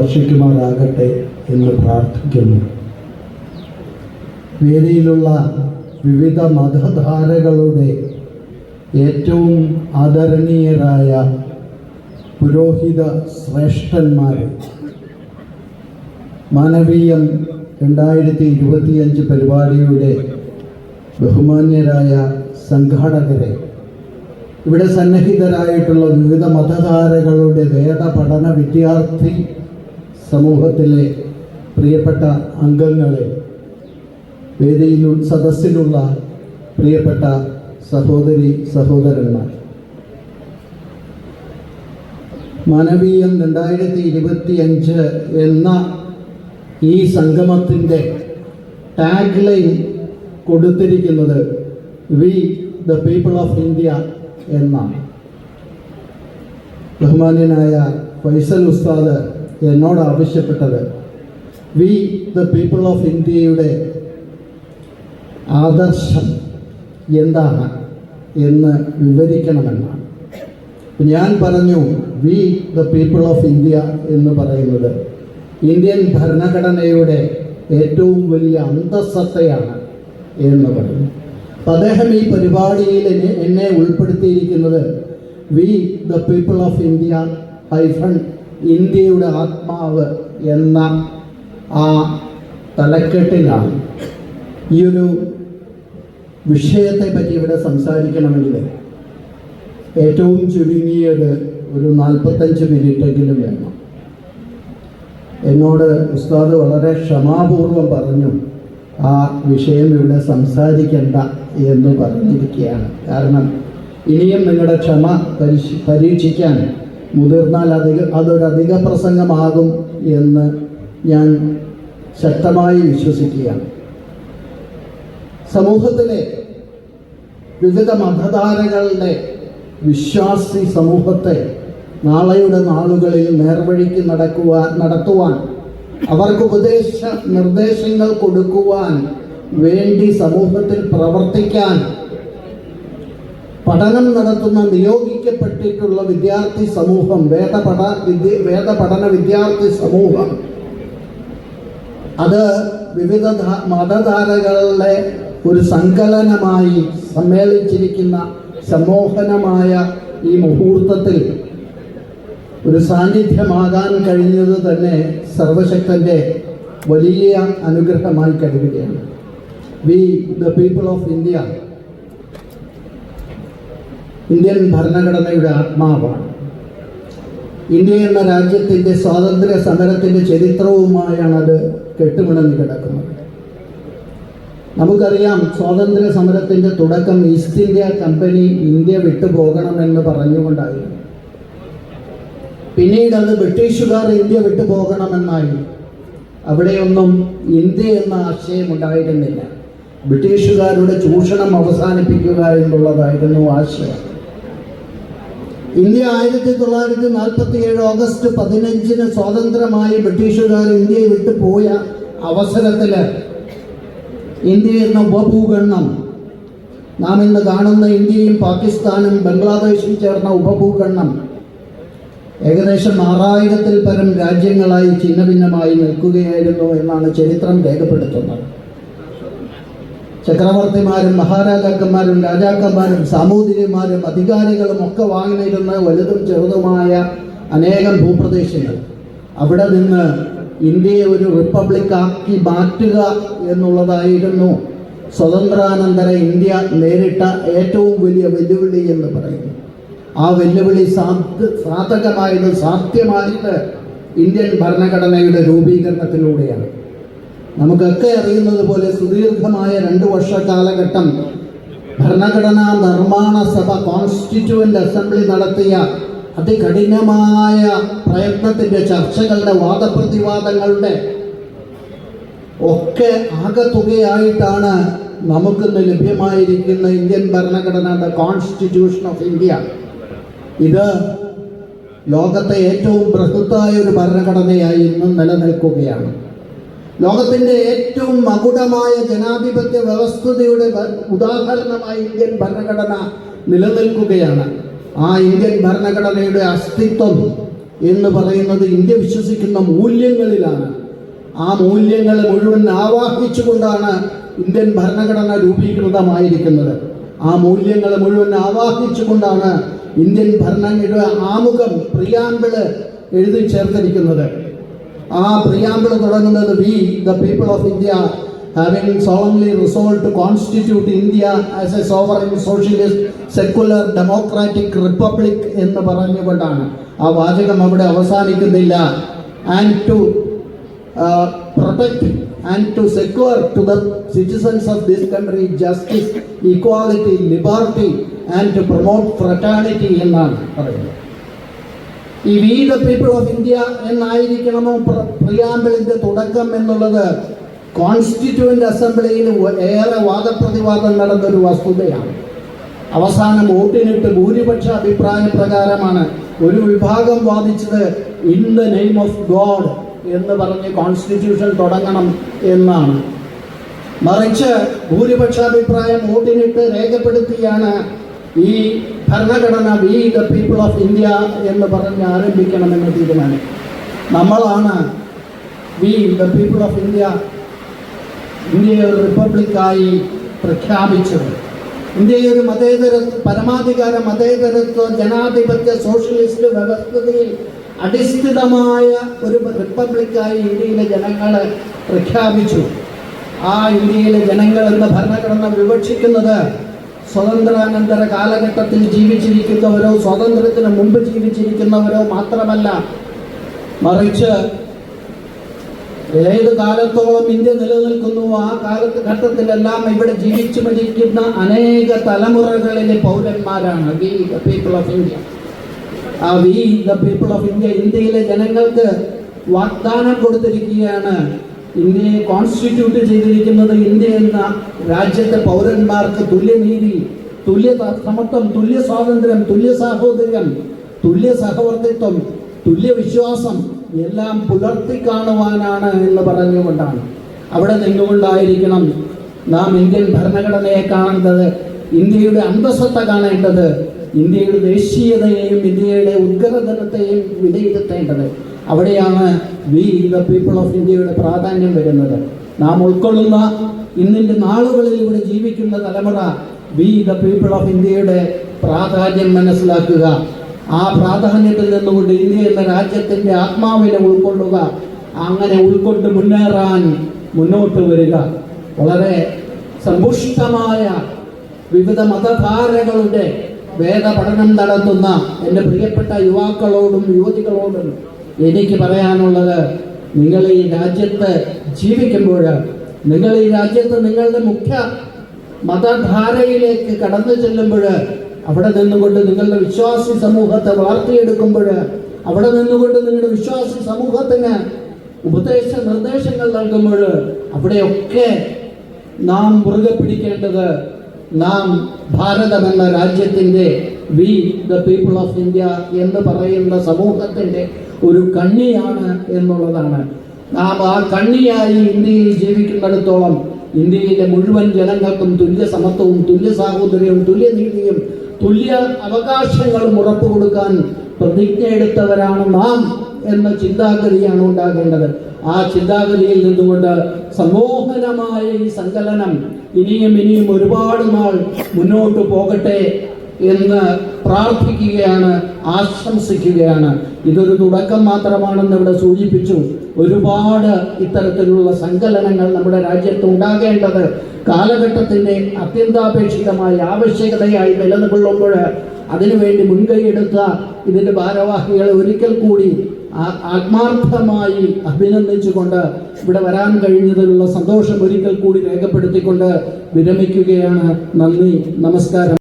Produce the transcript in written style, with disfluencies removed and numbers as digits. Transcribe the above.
വർഷിക്കുമാറാകട്ടെ എന്ന് പ്രാർത്ഥിക്കുന്നു. വേദിയിലുള്ള വിവിധ മതധാരകളുടെ ഏറ്റവും ആദരണീയരായ പുരോഹിത ശ്രേഷ്ഠന്മാർ, മാനവീയം 2025 പരിപാടിയുടെ ബഹുമാന്യരായ സംഘാടകരെ, ഇവിടെ സന്നിഹിതരായിട്ടുള്ള വിവിധ മതധാരകളുടെ വേദപഠന വിദ്യാർത്ഥി സമൂഹത്തിലെ പ്രിയപ്പെട്ട അംഗങ്ങളെ, വേദിയിലുള്ള സദസ്സിലുള്ള പ്രിയപ്പെട്ട സഹോദരി സഹോദരന്മാർ, മാനവീയം 2025 എന്ന ഈ സംഗമത്തിൻ്റെ ടാഗ് ലൈൻ കൊടുത്തിരിക്കുന്നത് V the people of India എന്നാണ്. ബഹുമാന്യനായ ഫൈസൽ ഉസ്താദ് എന്നോട് ആവശ്യപ്പെട്ടത് വി ദ പീപ്പിൾ ഓഫ് ഇന്ത്യയുടെ ആദർശം എന്താണ് എന്ന് വിവരിക്കണമെന്നാണ്. ഞാൻ പറഞ്ഞു, V the people of India എന്ന് പറയുന്നത് ഇന്ത്യൻ ഭരണഘടനയുടെ ഏറ്റവും വലിയ അന്തസ്സത്തയാണ് എന്ന് പറഞ്ഞു. അപ്പം അദ്ദേഹം ഈ പരിപാടിയിൽ എന്നെ ഉൾപ്പെടുത്തിയിരിക്കുന്നത് V the people of India ഇന്ത്യയുടെ ആത്മാവ് എന്ന ആ തലക്കെട്ടിലാണ്. ഈ ഒരു വിഷയത്തെ പറ്റി ഇവിടെ സംസാരിക്കണമെങ്കിൽ ഏറ്റവും ചുരുങ്ങിയത് ഒരു 45 മിനിറ്റെങ്കിലും വേണം. എന്നോട് ഉസ്താദ് വളരെ ക്ഷമാപൂർവം പറഞ്ഞു, ആ വിഷയം ഇവിടെ സംസാരിക്കേണ്ട എന്ന് പറഞ്ഞിരിക്കുകയാണ്. കാരണം ഇനിയും നിങ്ങളുടെ ക്ഷമ പരീക്ഷിക്കാൻ മുതിർന്നാൽ അതൊരധിക പ്രസംഗമാകും എന്ന് ഞാൻ ശക്തമായി വിശ്വസിക്കുകയാണ്. സമൂഹത്തിലെ വിവിധ മതധാരകളുടെ വിശ്വാസി സമൂഹത്തെ നാളെയുടെ നാളുകളിൽ നേർവഴിക്ക് നടത്തുവാൻ, അവർക്ക് നിർദ്ദേശങ്ങൾ കൊടുക്കുവാൻ വേണ്ടി സമൂഹത്തിൽ പ്രവർത്തിക്കാൻ പഠനം നടത്തുന്ന നിയോഗിക്കപ്പെട്ടിട്ടുള്ള വിദ്യാർത്ഥി സമൂഹം, വേദപഠന വിദ്യാർത്ഥി സമൂഹം, അത് വിവിധ മതധാരകളുടെ ഒരു സങ്കലനമായി സമ്മേളിച്ചിരിക്കുന്ന സമ്മോഹനമായ ഈ മുഹൂർത്തത്തിൽ ഒരു സാന്നിധ്യമാകാൻ കഴിഞ്ഞത് തന്നെ സർവശക്തൻ്റെ വലിയ അനുഗ്രഹമായി കരുതുകയാണ്. We the people of India Indian ഭരണഘടനയുടെ ആത്മാവാണ്. ഇന്ത്യ എന്ന രാജ്യത്തിൻ്റെ സ്വാതന്ത്ര്യ സമരത്തിൻ്റെ ചരിത്രവുമായാണ് അത് കെട്ടുമിണങ്ങി കിടക്കുന്നത്. നമുക്കറിയാം, സ്വാതന്ത്ര്യ സമരത്തിൻ്റെ തുടക്കം ഈസ്റ്റ് ഇന്ത്യ കമ്പനി ഇന്ത്യ വിട്ടുപോകണമെന്ന് പറഞ്ഞുകൊണ്ടായിരുന്നു. പിന്നീട് അത് ബ്രിട്ടീഷുകാർ ഇന്ത്യ വിട്ടുപോകണമെന്നായി. അവിടെയൊന്നും ഇന്ത്യ എന്ന ആശയം ഉണ്ടായിരുന്നില്ല. ബ്രിട്ടീഷുകാരുടെ ചൂഷണം അവസാനിപ്പിക്കുക എന്നുള്ളതായിരുന്നു ആശയം. ഇന്ത്യ 1947 ഓഗസ്റ്റ് 15 സ്വതന്ത്രമായി ബ്രിട്ടീഷുകാർ ഇന്ത്യയെ വിട്ടുപോയ അവസരത്തിൽ ഇന്ത്യ എന്ന ഉപഭൂഖണ്ഡം, നാം ഇന്ന് കാണുന്ന ഇന്ത്യയും പാകിസ്ഥാനും ബംഗ്ലാദേശും ചേർന്ന ഉപഭൂഖണ്ഡം, ഏകദേശം 6000-ൽ പരം രാജ്യങ്ങളായി ഛിന്നഭിന്നമായി നിൽക്കുകയായിരുന്നു എന്നാണ് ചരിത്രം രേഖപ്പെടുത്തുന്നത്. ചക്രവർത്തിമാരും മഹാരാജാക്കന്മാരും രാജാക്കന്മാരും സാമൂതിരിമാരും അധികാരികളും ഒക്കെ വാങ്ങിയിരുന്ന വലുതും ചെറുതുമായ അനേകം ഭൂപ്രദേശങ്ങൾ, അവിടെ നിന്ന് ഇന്ത്യയെ ഒരു റിപ്പബ്ലിക്കാക്കി മാറ്റുക എന്നുള്ളതായിരുന്നു സ്വതന്ത്രാനന്തര ഇന്ത്യ നേരിട്ട ഏറ്റവും വലിയ വെല്ലുവിളി എന്ന് പറയുന്നു. ആ വെല്ലുവിളി സാധ്യമായത് ഇന്ത്യൻ ഭരണഘടനയുടെ രൂപീകരണത്തിലൂടെയാണ്. നമുക്കൊക്കെ അറിയുന്നത് പോലെ സുദീർഘമായ 2 വർഷ കാലഘട്ടം ഭരണഘടനാ നിർമ്മാണ സഭ, കോൺസ്റ്റിറ്റ്യൂവൻ്റ് അസംബ്ലി നടത്തിയ അതികഠിനമായ പ്രയത്നത്തിൻ്റെ, ചർച്ചകളുടെ, വാദപ്രതിവാദങ്ങളുടെ ഒക്കെ ആകെത്തുകയായിട്ടാണ് നമുക്കിന്ന് ലഭ്യമായിരിക്കുന്ന ഇന്ത്യൻ ഭരണഘടന, ദ കോൺസ്റ്റിറ്റ്യൂഷൻ ഓഫ് ഇന്ത്യ. ഇത് ലോകത്തെ ഏറ്റവും ബൃഹത്തായ ഒരു ഭരണഘടനയായി ഇന്നും നിലനിൽക്കുകയാണ്. ലോകത്തിൻ്റെ ഏറ്റവും മകുടമായ ജനാധിപത്യ വ്യവസ്ഥയുടെ ഉദാഹരണമായി ഇന്ത്യൻ ഭരണഘടന നിലനിൽക്കുകയാണ്. ആ ഇന്ത്യൻ ഭരണഘടനയുടെ അസ്തിത്വം എന്ന് പറയുന്നത് ഇന്ത്യ വിശ്വസിക്കുന്ന മൂല്യങ്ങളിലാണ്. ആ മൂല്യങ്ങളെ മുഴുവൻ ആവാഹിച്ചുകൊണ്ടാണ് ഇന്ത്യൻ ഭരണഘടന രൂപീകൃതമായിരിക്കുന്നത്. ആ മൂല്യങ്ങളെ മുഴുവൻ ആവാഹിച്ചുകൊണ്ടാണ് ഇന്ത്യൻ ഭരണഘടന ആമുഖം പ്രിയാമ്പിള് എഴുതി ചേർത്തിരിക്കുന്നത്. ആ പ്രിയാമ്പിള് തുടങ്ങുന്നത് V the people of India having solemnly resolved to constitute India as a sovereign socialist secular democratic republic എന്ന് പറഞ്ഞുകൊണ്ടാണ്. ആ വാചകം അവിടെ അവസാനിക്കുന്നില്ല. And to protect and to secure to the citizens of this country justice, equality, liberty and to promote fraternity എന്നാണ് പറയുന്നത്. ഈ we the people of India എന്നായിരിക്കണമോ പ്രിയാമ്പിളിന്റെ തുടക്കം എന്നുള്ളത് കോൺസ്റ്റിറ്റ്യൂവന്റ് അസംബ്ലിയിൽ ഏറെ വാദപ്രതിവാദം നടന്നൊരു വസ്തുതയാണ്. അവസാനം വോട്ടിനിട്ട് ഭൂരിപക്ഷ അഭിപ്രായ പ്രകാരമാണ് ഒരു വിഭാഗം വാദിച്ചത് in the name of God എന്ന് പറഞ്ഞ് കോൺസ്റ്റിറ്റ്യൂഷൻ തുടങ്ങണം എന്നാണ്. മറിച്ച് ഭൂരിപക്ഷാഭിപ്രായം വോട്ടിനിട്ട് രേഖപ്പെടുത്തിയാണ് ഈ ഭരണഘടന V the people of India എന്ന് പറഞ്ഞ് ആരംഭിക്കണമെന്ന് തീരുമാനിക്കും. നമ്മളാണ് വി ദ പീപ്പിൾ ഓഫ് ഇന്ത്യയെ ഒരു റിപ്പബ്ലിക്കായി പ്രഖ്യാപിച്ചത്. ഇന്ത്യയെ ഒരു പരമാധികാര മതേതരത്വ ജനാധിപത്യ സോഷ്യലിസ്റ്റ് വ്യവസ്ഥയിൽ അടിസ്ഥിതമായ ഒരു റിപ്പബ്ലിക്കായി ഇന്ത്യയിലെ ജനങ്ങൾ പ്രഖ്യാപിച്ചു. ആ ഇന്ത്യയിലെ ജനങ്ങൾ എന്ന ഭരണഘടന വിവക്ഷിക്കുന്നത് സ്വതന്ത്രാനന്തര കാലഘട്ടത്തിൽ ജീവിച്ചിരിക്കുന്നവരോ സ്വാതന്ത്ര്യത്തിന് മുമ്പ് ജീവിച്ചിരിക്കുന്നവരോ മാത്രമല്ല, മറിച്ച് ഏത് കാലത്തോളം ഇന്ത്യ നിലനിൽക്കുന്നു ആ കാലഘട്ടത്തിലെല്ലാം ഇവിടെ ജീവിച്ചു മരിക്കുന്ന അനേക തലമുറകളിലെ പൗരന്മാരാണ് we the people of India. ആ we the people of India ഇന്ത്യയിലെ ജനങ്ങൾക്ക് വാഗ്ദാനം കൊടുത്തിരിക്കുകയാണ്. ഇന്ത്യയെ കോൺസ്റ്റിറ്റ്യൂട്ട് ചെയ്തിരിക്കുന്നത് ഇന്ത്യ എന്ന രാജ്യത്തെ പൗരന്മാർക്ക് തുല്യനീതി, തുല്യ സമത്വം, തുല്യ സ്വാതന്ത്ര്യം, തുല്യ സാഹോദര്യം, തുല്യ സഹവർത്തിത്വം, തുല്യ വിശ്വാസം എല്ലാം പുലർത്തി കാണുവാനാണ് എന്ന് പറഞ്ഞുകൊണ്ടാണ്. അവിടെ നിന്നുകൊണ്ടായിരിക്കണം നാം ഇന്ത്യൻ ഭരണഘടനയെ കാണേണ്ടത്, ഇന്ത്യയുടെ അന്തസ്സത്ത കാണേണ്ടത്, ഇന്ത്യയുടെ ദേശീയതയെയും ഇന്ത്യയുടെ ഉദ്ഗ്രഥനത്തെയും വിലയിരുത്തേണ്ടത്. അവിടെയാണ് വി ദ പീപ്പിൾ ഓഫ് ഇന്ത്യയുടെ പ്രാധാന്യം വരുന്നത്. നാം ഉൾക്കൊള്ളുന്ന ഇന്നിൻ്റെ നാളുകളിൽ ഇവിടെ ജീവിക്കുന്ന തലമുറ വി ദ പീപ്പിൾ ഓഫ് ഇന്ത്യയുടെ പ്രാധാന്യം മനസ്സിലാക്കുക. ആ പ്രാധാന്യത്തിൽ നിന്നുകൊണ്ട് ഇന്ത്യ എന്ന രാജ്യത്തിൻ്റെ ആത്മാവിനെ ഉൾക്കൊള്ളുക. അങ്ങനെ ഉൾക്കൊണ്ട് മുന്നേറാൻ മുന്നോട്ട് വരിക. വളരെ സമ്പുഷ്ടമായ വിവിധ മതധാരകളുടെ വേദപഠനം നടത്തുന്ന എൻ്റെ പ്രിയപ്പെട്ട യുവാക്കളോടും യുവതികളോടും എനിക്ക് പറയാനുള്ളത്, നിങ്ങൾ ഈ രാജ്യത്ത് ജീവിക്കുമ്പോൾ, നിങ്ങൾ ഈ രാജ്യത്ത് നിങ്ങളുടെ മുഖ്യ മതധാരയിലേക്ക് കടന്നു ചെല്ലുമ്പോൾ, അവിടെ നിന്നുകൊണ്ട് നിങ്ങളുടെ വിശ്വാസി സമൂഹത്തെ വളർത്തിയെടുക്കുമ്പോൾ, അവിടെ നിന്നുകൊണ്ട് നിങ്ങളുടെ വിശ്വാസി സമൂഹത്തിന് ഉപദേശ നിർദ്ദേശങ്ങൾ നൽകുമ്പോൾ, അവിടെയൊക്കെ നാം മുറുകെ പിടിക്കേണ്ടത് നാം ഭാരതമെന്ന രാജ്യത്തിൻ്റെ V the people of India എന്ന് പറയുന്ന സമൂഹത്തിൻ്റെ ഒരു കണ്ണിയാണ് എന്നുള്ളതാണ്. നാം ആ കണ്ണിയായി ഇന്ത്യയിൽ ജീവിക്കുന്നിടത്തോളം ഇന്ത്യയിലെ മുഴുവൻ ജനങ്ങൾക്കും തുല്യ സമത്വവും തുല്യ സാഹോദര്യവും തുല്യനീതിയും തുല്യ അവകാശങ്ങളും ഉറപ്പു കൊടുക്കാൻ പ്രതിജ്ഞ എടുത്തവരാണ് നാം എന്ന ചിന്താഗതിയാണ് ഉണ്ടാകേണ്ടത്. ആ ചിന്താഗതിയിൽ നിന്നുകൊണ്ട് സമൂഹനമായ ഈ സങ്കലനം ഇനിയും ഒരുപാട് നാൾ മുന്നോട്ട് പോകട്ടെ എന്ന് പ്രാർത്ഥിക്കുകയാണ്, ആശംസിക്കുകയാണ്. ഇതൊരു തുടക്കം മാത്രമാണെന്ന് ഇവിടെ സൂചിപ്പിച്ചു. ഒരുപാട് ഇത്തരത്തിലുള്ള സങ്കലനങ്ങൾ നമ്മുടെ രാജ്യത്ത് ഉണ്ടാകേണ്ടത് കാലഘട്ടത്തിൻ്റെ അത്യന്താപേക്ഷിതമായ ആവശ്യകതയായി നിലനിൽക്കുമ്പോൾ അതിനുവേണ്ടി മുൻകൈയെടുത്ത ഇതിൻ്റെ ഭാരവാഹികളെ ഒരിക്കൽ കൂടി ആത്മാർത്ഥമായി അഭിനന്ദിച്ചുകൊണ്ട് ഇവിടെ വരാൻ കഴിഞ്ഞതിലുള്ള സന്തോഷം ഒരിക്കൽ കൂടി രേഖപ്പെടുത്തിക്കൊണ്ട് വിരമിക്കുകയാണ്. നന്ദി, നമസ്കാരം.